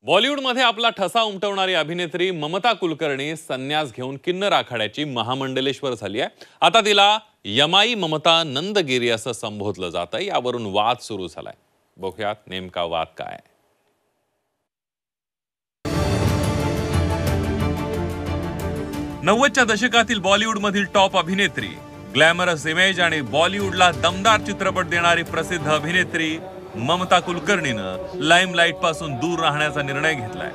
बॉलिवूडमध्ये आपला ठसा उमटवणारी अभिनेत्री ममता कुलकर्णी संन्यास घेऊन किन्नर आखाड्याची महामंडलेश्वर झाली आहे। आता तिला यमाई ममता नंदगिरी असं संबोधलं जातं। यावरून वाद सुरू झालाय। बघूयात नेमका वाद काय आहे। 90च्या दशकातील बॉलिवूडमधील टॉप अभिनेत्री, ग्लॅमरस इमेज आणि बॉलिवूडला दमदार चित्रपट देणारी प्रसिद्ध अभिनेत्री ममता कुलकर्णीनं लाईमलाईट पासून दूर राहण्याचा निर्णय घेतलाय।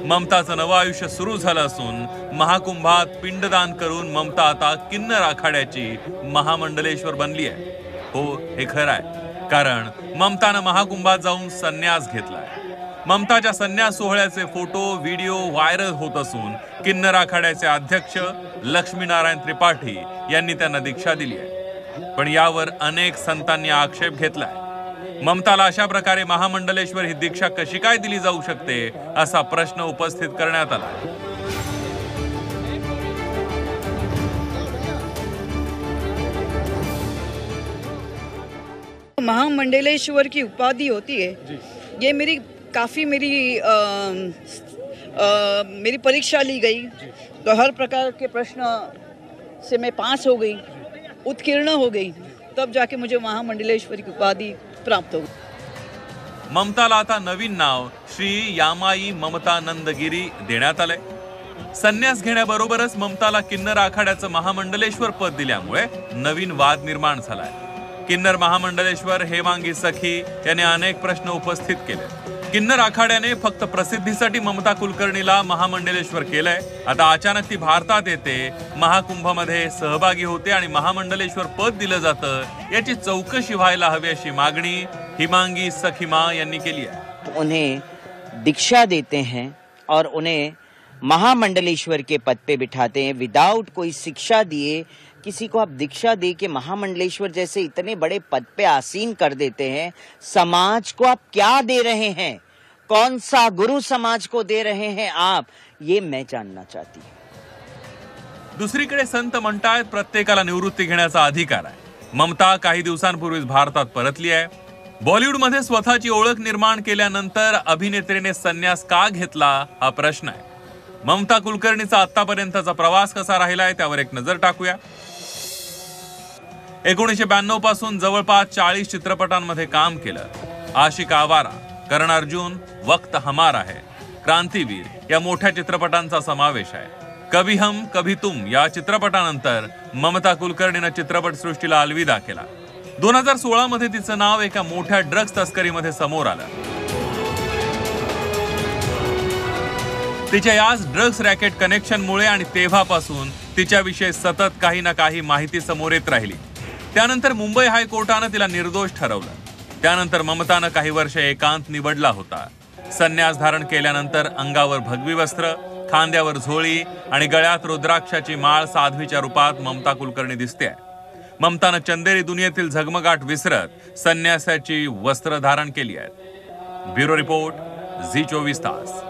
ममताचं नवं आयुष्य सुरू झालं असून महाकुंभात पिंडदान करून ममता आता किन्नर आखाड्याची महामंडलेश्वर बनली आहे। हो, हे खरं आहे, कारण ममतानं महाकुंभात जाऊन संन्यास घेतलाय। ममताच्या संन्यास सोहळ्याचे फोटो व्हिडिओ व्हायरल होत असून किन्नर आखाड्याचे अध्यक्ष लक्ष्मीनारायण त्रिपाठी यांनी त्यांना दीक्षा दिली आहे। पण यावर अनेक संतांनी आक्षेप घेतलाय। ममताला अशा प्रकारे महामंडलेश्वर ही दीक्षा कशी काय दिली जाऊ शकते, असा प्रश्न उपस्थित करण्यात आला। महामंडलेश्वर की उपाधि होती है, ये मेरी परीक्षा ली गई, तो हर प्रकार के प्रश्न से मैं पास हो गई, उत्तीर्ण हो गई, तब जाके मुझे महामंडलेश्वर की उपाधि प्राप्त हो। ममताला आता नवीन नाव श्री यामाई ममता नंदगिरी देण्यात आले। संन्यास घेण्याबरोबरच ममताला किन्नर आखाड्याचं महामंडलेश्वर पद दिल्यामुळे नवीन वाद निर्माण झालाय। किन्नर महामंडलेश्वर हेमांगी सखी यांनी अनेक प्रश्न उपस्थित केले। किन्नर आखाड्याने फक्त प्रसिद्धीसाठी ममता कुलकर्णीला महामंडलेश्वर केलंय। आता अचानक ती भारतात येते, महाकुंभामध्ये सहभागी होते आणि महामंडलेश्वर पद दिलं जातं, याची चौकशी व्हायला हवी अशी मागणी हेमांगी सखीमा यांनी केली आहे। उन्हें दीक्षा देते हैं और उन्हें महामंडलेश्वर के पद पे बिठाते हैं विदाउट कोई शिक्षा दिए। किसी को आप दीक्षा दे के महामंडलेश्वर जैसे इतने बड़े पद पे आसीन कर देते हैं। समाज को आप क्या दे रहे हैं, कौन सा गुरु समाज को दे रहे हैं आप, ये मैं जानना चाहती हूँ। दुसरीकडे संत म्हणतात प्रत्येकाला निवृत्ती घेण्याचा अधिकार आहे। ममता काही दिवसांपूर्वीच भारतात परतली आहे। बॉलिवूडमध्ये स्वतःची ओळख निर्माण केल्यानंतर अभिनेत्रीने संन्यास का घेतला, हा प्रश्न आहे। ममता कुलकर्णीचा आतापर्यंतचा प्रवास कसा राहिलाय त्यावर एक नजर टाकूया। 1992 पासून जवळपास 40 चित्रपटांमध्ये काम केलं। आशिक आवारा, करण अर्जुन, वक्त हमारा है, क्रांतीवीर या मोठ्या चित्रपटांचा समावेश आहे। कभी हम कभी तुम या चित्रपटानंतर ममता कुलकर्णीनं चित्रपटसृष्टीला अलविदा केला। 2016 मध्ये तिचं नाव एका मोठ्या ड्रग्ज तस्करीमध्ये समोर आलं। तिच्या याच ड्रग्ज रॅकेट कनेक्शनमुळे आणि तेव्हापासून तिच्याविषयी सतत काही ना काही माहिती समोर येत राहिली। त्यानंतर मुंबई हायकोर्टानं तिला निर्दोष ठरवलं। त्यानंतर ममतानं काही वर्ष एकांत निवडला होता। संन्यास धारण केल्यानंतर अंगावर भगवी वस्त्र, खांद्यावर झोळी आणि गळ्यात रुद्राक्षाची माळ साध्वीच्या रूपात ममता कुलकर्णी दिसते। ममतानं चंदेरी दुनियेतील झगमगाट विसरत संन्यासाची वस्त्र धारण केली आहेत। ब्युरो रिपोर्ट, झी 24 तास।